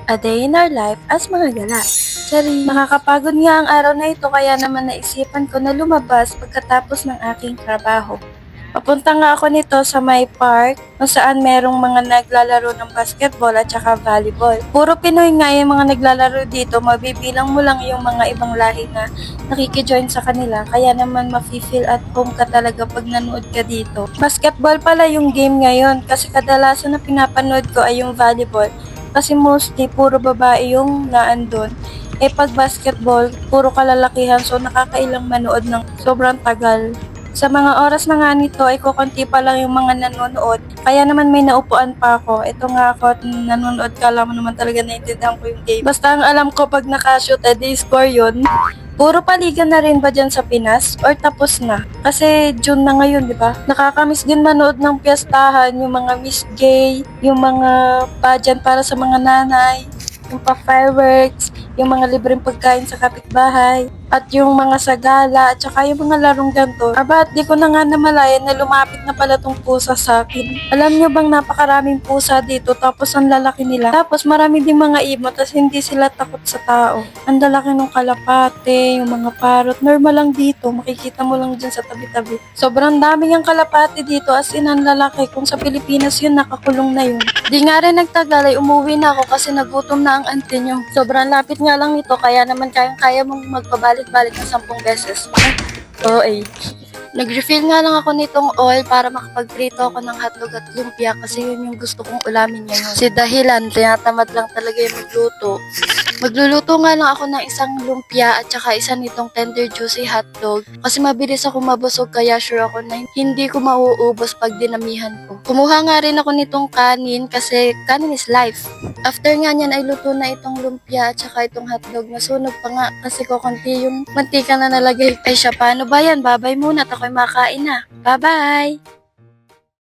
A day in our life as mga gala. Sorry, nakakapagod nga ang araw na ito kaya naman naisipan ko na lumabas pagkatapos ng aking trabaho. Papunta nga ako nito sa may park kung saan merong mga naglalaro ng basketball at saka volleyball. Puro Pinoy nga yung mga naglalaro dito, mabibilang mo lang yung mga ibang lahi na nakikijoin sa kanila, kaya naman mafe-feel at home ka talaga pag nanood ka dito. Basketball pala yung game ngayon kasi kadalasan na pinapanood ko ay yung volleyball kasi mostly puro babae yung naandun. Pag basketball, puro kalalakihan so nakakailang manood ng sobrang tagal. Sa mga oras na nga nito ay kukunti pa lang yung mga nanonood. Kaya naman may naupuan pa ako. Ito nga ako at nanonood ka lang naman talaga naiintindihan ko yung game. Basta ang alam ko pag nakashoot di score yun. Puro paligan na rin ba dyan sa Pinas? Or tapos na? Kasi June na ngayon, di ba? Nakakamiss din manood ng piyestahan, yung mga Miss Gay, yung mga pageant para sa mga nanay, yung pa-fireworks, yung mga libreng pagkain sa kapitbahay, at yung mga sagala, at saka yung mga larong ganto. Aba, di ko na nga namalayan na lumapit na pala tong pusa sa akin. Alam nyo bang napakaraming pusa dito, tapos ang lalaki nila. Tapos marami din mga ibon, tapos hindi sila takot sa tao. Ang lalaki ng kalapate, yung mga parrot, normal lang dito, makikita mo lang dyan sa tabi-tabi. Sobrang dami yung kalapate dito, as in ang lalaki. Kung sa Pilipinas yun, nakakulong na yun. Di nga rin nagtagal ay umuwi na ako kasi nagutom na ang auntie nyo. Sobrang lapit nga lang nito kaya naman kayang-kaya mong magpabalik-balik ng 10 beses. Oo Nag-refill nga lang ako nitong oil para makapagprito ako ng hotdog at lumpia kasi yun yung gusto kong ulamin ngayon. Si dahilan, tinatamad lang talaga yung magluto. Magluluto nga lang ako ng isang lumpia at saka isa nitong tender juicy hotdog kasi mabilis ako mabusog kaya sure ako na hindi ko mauubos pag dinamihan ko. Kumuha nga rin ako nitong kanin kasi kanin is life. After nga niyan ay luto na itong lumpia at saka itong hotdog. Masunog pa nga kasi kukunti yung mantika na nalagay. Ay siya, paano ba yan? Babay muna at ako'y makain na. Bye-bye!